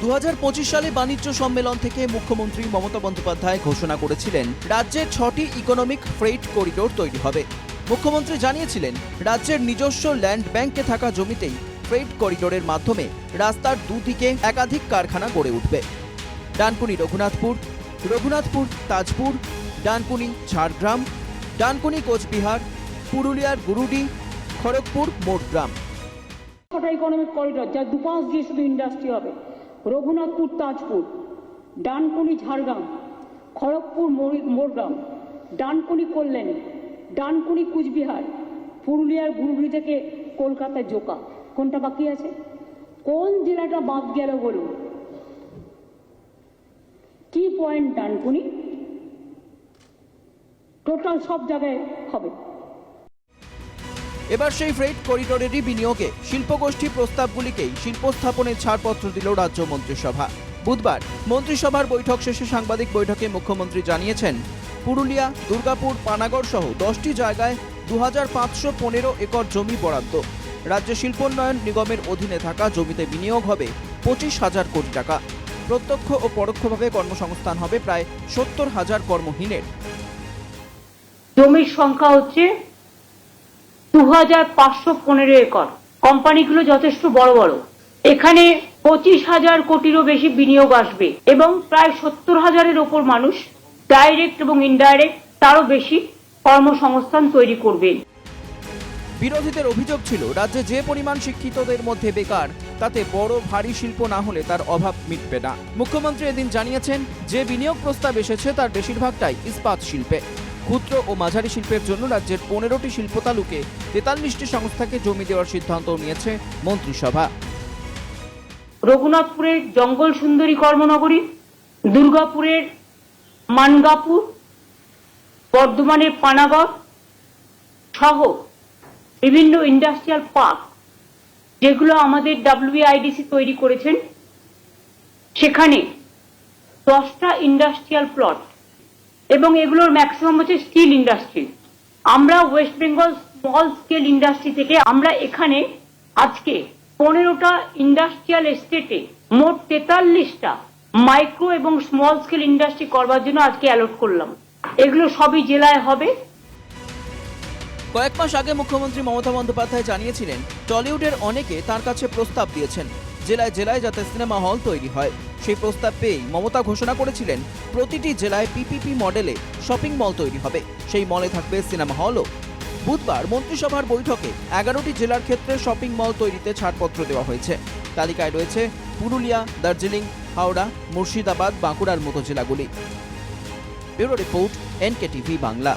2025 সালে বাণিজ্য সম্মেলন থেকে মুখ্যমন্ত্রী মমতা বন্দ্যোপাধ্যায় ঘোষণা করেছিলেন রাজ্যের 6টি ইকোনমিক ফ্রেইট করিডোর তৈরি হবে। মুখ্যমন্ত্রী জানিয়েছিলেন রাজ্যের নিজস্ব ল্যান্ড ব্যাংকে থাকা জমিতেই ফ্রেইট করিডোরের মাধ্যমে রাস্তার দুদিকে একাধিক কারখানা গড়ে উঠবে। ডানকুনি রঘুনাথপুর, রঘুনাথপুর তাজপুর, ডানকুনি ঝাড়গ্রাম, ডানকুনি কোচবিহার, পুরুলিয়ার গুরুডি, খড়গপুর মোটগ্রাম। ইকোনমিক করিডোর যা দুপাশ দিয়ে শুধু ইন্ডাস্ট্রি হবে। রঘুনাথপুর তাজপুর, ডানকুনি ঝাড়গ্রাম, খড়গপুর মোটগ্রাম, ডানকুনি কল্যাণী, ডানকুনি কুচবিহার, পুরুলিয়ার গুরুগুড়ি থেকে কলকাতা জোকা। কোনটা বাকি আছে? কোন জেলাটা বাদ গেল বলুন? কি পয়েন্ট ডানকুনি, টোটাল সব জায়গায় হবে। এবার সেই ফ্রেইট করিডোরেরই বিনিয়োগে শিল্পগোষ্ঠী প্রস্তাবগুলিকেই শিল্প স্থাপনের ছাড়পত্র দিল রাজ্য মন্ত্রিসভা। বুধবার মন্ত্রিসভার বৈঠক শেষে সাংবাদিক বৈঠকে মুখ্যমন্ত্রী জানিয়েছেন, পুরুলিয়া, দুর্গাপুর, পানাগড় সহ 10টি জায়গায় 2515 একর জমি বরাদ্দ। রাজ্য শিল্পোন্নয়ন নিগমের অধীনে থাকা জমিতে বিনিয়োগ হবে 25,000 কোটি টাকা। প্রত্যক্ষ ও পরোক্ষভাবে কর্মসংস্থান হবে প্রায় 70,000 কর্মহীনের। জমির সংখ্যা হচ্ছে 2515 একর। কোম্পানিগুলো যথেষ্ট বড় বড়। এখানে 25,000 কোটিরও বেশি বিনিয়োগ আসবে এবং প্রায় 70,000-এর ওপর মানুষ ডাইরেক্ট এবং ইনডাইরেক্ট তারও বেশি কর্মসংস্থান তৈরি করবে। বিরোধীদের অভিযোগ ছিল, রাজ্যে যে পরিমাণ শিক্ষিতদের মধ্যে বেকার, তাতে বড় ভারী শিল্প না হলে তার অভাব মিটবে না। মুখ্যমন্ত্রী এদিন জানিয়েছেন, যে বিনিয়োগ প্রস্তাব এসেছে তার বেশিরভাগটাই ইস্পাত শিল্পে। ক্ষুদ্র ও মাঝারি শিল্পের জন্য রাজ্যের 15টি শিল্প তালুকে 43টি সংস্থাকে জমি দেওয়ার সিদ্ধান্ত নিয়েছে মন্ত্রিসভা। রঘুনাথপুরের জঙ্গল সুন্দরী কর্মনগরী, দুর্গাপুরের মানগাপুর, বর্ধমানের পানাগড় সহ বিভিন্ন ইন্ডাস্ট্রিয়াল পার্ক যেগুলো আমাদের WIDC তৈরি করেছেন, সেখানে 10টা ইন্ডাস্ট্রিয়াল প্লট এবং এগুলোর ম্যাক্সিমাম হচ্ছে স্টিল ইন্ডাস্ট্রি। আমরা West Bengal small scale industry থেকে আমরা এখানে আজকে 15টা ইন্ডাস্ট্রিয়াল এস্টেটে মোট 43টা মাইক্রো এবং স্মল স্কেল ইন্ডাস্ট্রি করবার জন্য আজকে অ্যালট করলাম। এগুলো সবই জেলায় হবে। কয়েক মাস আগে মুখ্যমন্ত্রী মমতা বন্দ্যোপাধ্যায় জানিয়েছিলেন, টলিউডের অনেকে তার কাছে প্রস্তাব দিয়েছেন জেলায় জেলায় যাতে সিনেমা হল তৈরি হয়। সেই প্রস্তাব পেয়েই মমতা ঘোষণা করেছিলেন, প্রতিটি জেলায় PPP মডেলে শপিং মল তৈরি হবে, সেই মলে থাকবে সিনেমা হলও। বুধবার মন্ত্রিসভার বৈঠকে 11টি জেলার ক্ষেত্রে শপিং মল তৈরিতে ছাড়পত্র দেওয়া হয়েছে। তালিকায় রয়েছে পুরুলিয়া, দার্জিলিং, হাওড়া, মুর্শিদাবাদ, বাঁকুড়ার মতো জেলাগুলি। Bureau report, NKTV Bangla.